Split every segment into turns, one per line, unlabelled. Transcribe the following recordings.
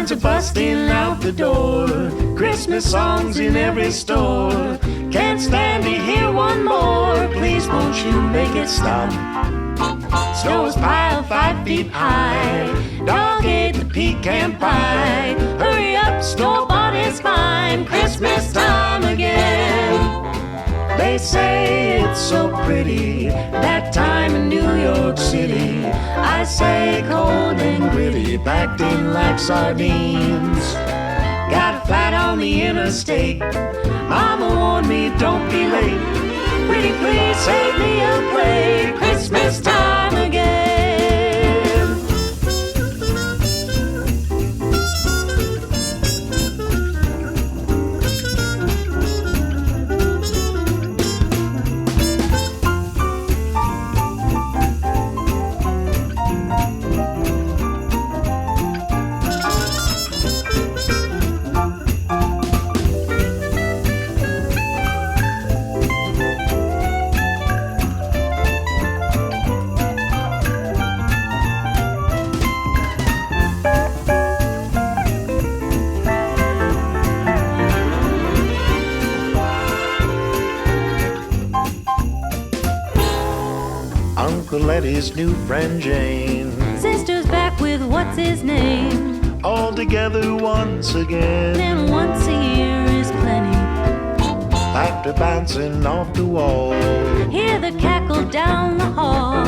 signs are busting out the door. Christmas songs in every store. Can't stand to hear one more. Please won't you make it stop? Snow is piled 5 feet high. Dog ate the pecan pie. Hurry up, store-bought is fine. Christmas time again. They say it's so pretty, that time in New York City. I say cold and gritty, packed in like sardines. Got a flat on the interstate. Mama warned me, don't be late. Pretty please save me a plate. Christmas time again.
Uncle Eddie's new friend Jane.
Sister's back with what's his name.
All together once again.
And once a year is plenty.
Laughter bouncing off the wall.
Hear the cackle down the hall.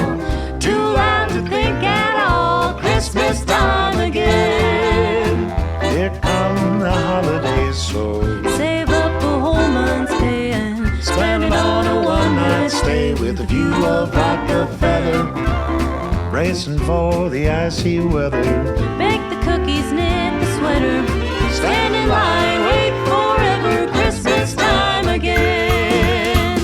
Too loud to think at all. Christmas time again.
Here come the holidays, so
Save up a whole month's pay and
Spend it on a one-night stay with a view of Rockefeller.
racing for the icy weather.
Bake the cookies, knit the sweater.
Stand in line, wait forever. Christmas time again.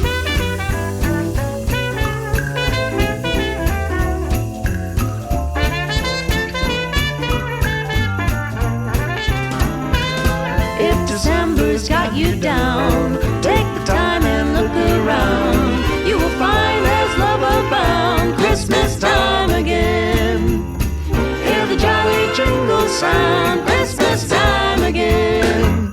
If December's got you down, take the time and look around. You will find there's love abound. Christmas time again. Hear the jolly jingle sound. Christmas time again.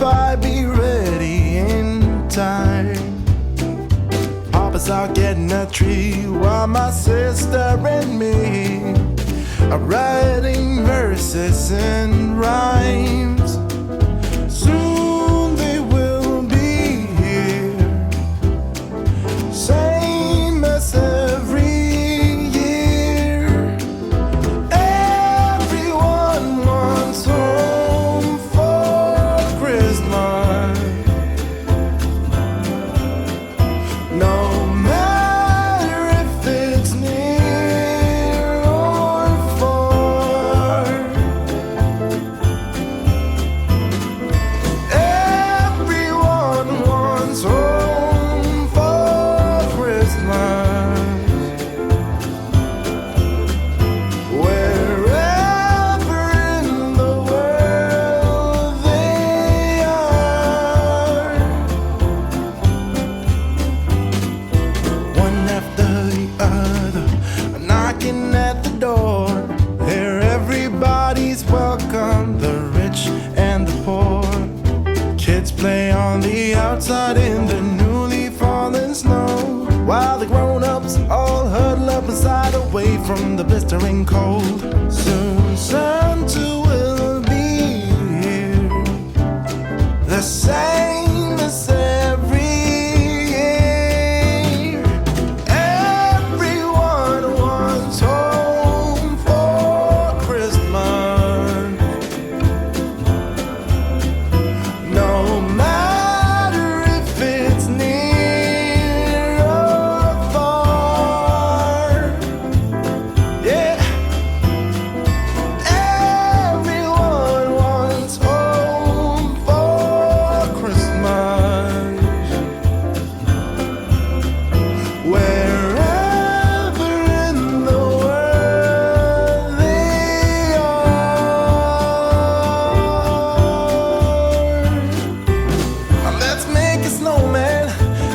I be ready in time? Papa's out getting a tree while my sister and me are writing verses and rhymes. Soon they will be here, same as every year. Everyone wants home for Christmas. No matter if it's near or far, everyone wants home for Christmas. Wherever in the world they are, one after the other, knocking at the door. Here everybody's welcome, the rich and the poor. Kids play on the outside in the newly fallen snow, while the grown-ups all huddle up inside, away from the blistering cold. Soon Santa will be here, the same as every year. Everyone wants home for Christmas. No matter if it's near or far, yeah. Everyone wants home for Christmas. Wherever in the world they are. Let's make a snowman.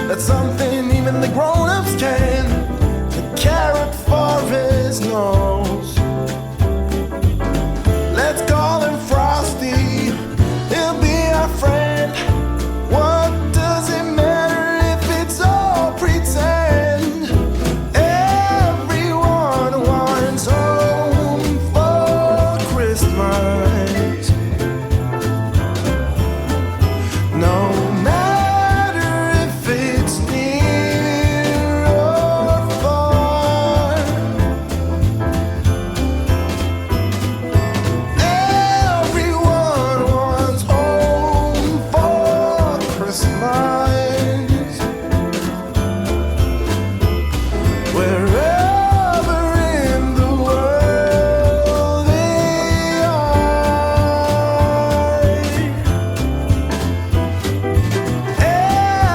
That's something even the grown-ups can. The carrot for his nose. Let's call him Frosty. He'll be our friend. What does it matter if it's all pretend? Everyone wants home for Christmas. No matter if it's near or far, everyone wants home for Christmas. Wherever in the world they are,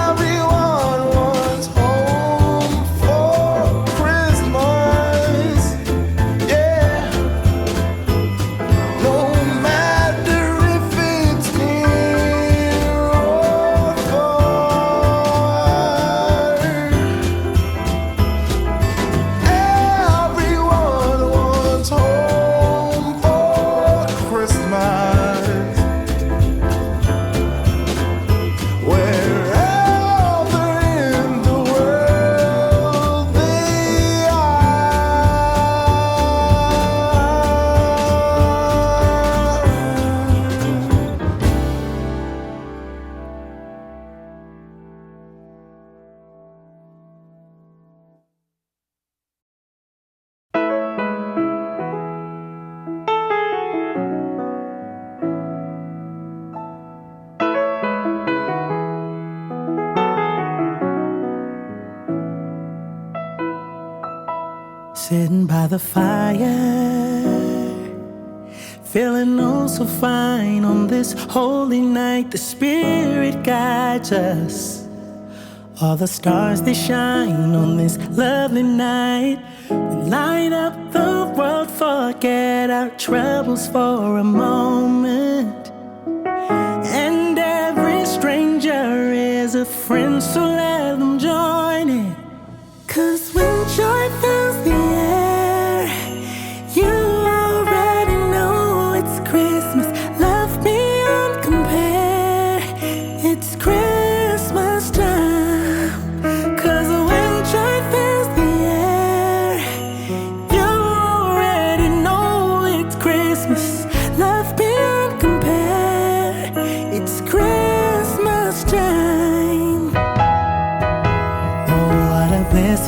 everyone wants home for Christmas. Yeah. No matter if it's near or far, everyone wants home for Christmas. Wherever in the world they
Sitting by the fire, feeling oh so fine on this holy night. The Spirit guides us. All the stars they shine on this lovely night. We light up the world, forget our troubles for a moment. And every stranger is a friend, so let them join in. 'Cause when joy fills the air, you already know it's Christmas. Love beyond compare.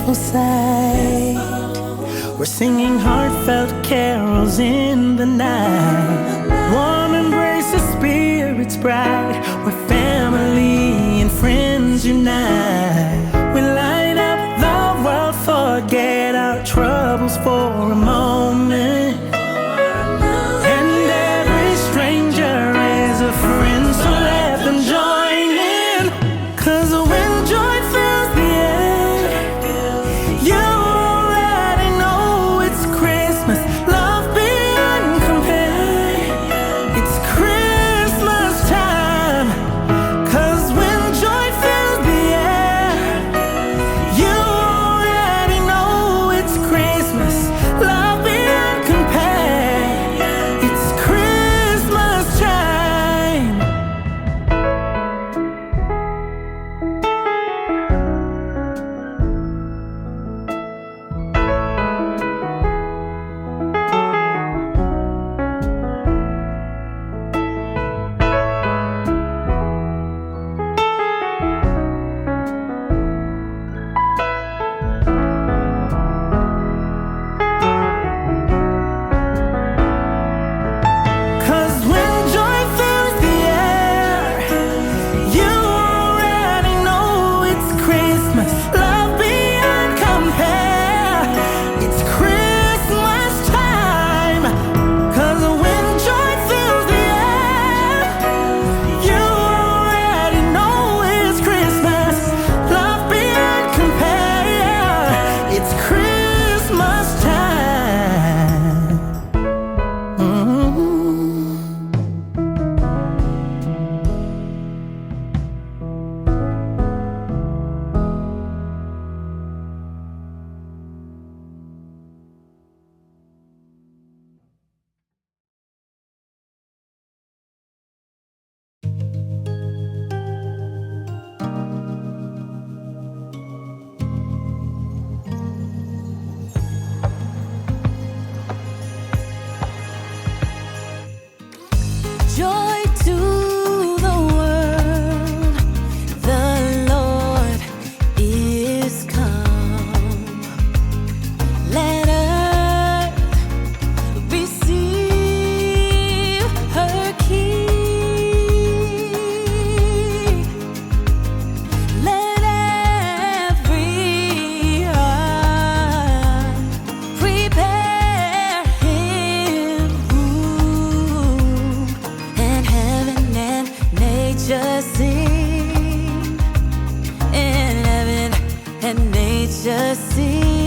beautiful sight. We're singing heartfelt carols in the night. Warm embrace of spirits bright, where family and friends unite. We light up the world, forget our troubles for a moment. And every stranger is a friend, so let them join in. 'Cause when joy fills the air, you already know it's Christmas. Love beyond compare. It's Christmas time. 'Cause when joy fills the air, you already know it's Christmas. Love beyond compare. It's Christmas time. Cause when joy fills the air, you already know it's Christmas. Love beyond compare. It's Christmas time. 'Cause when joy fills the air, you already know it's Christmas. Love beyond compare. It's Christmas time.
Joy to the world, the Lord is come. Let earth receive her King. Let every heart prepare Him room, and heaven and nature sing, and heaven and nature sing.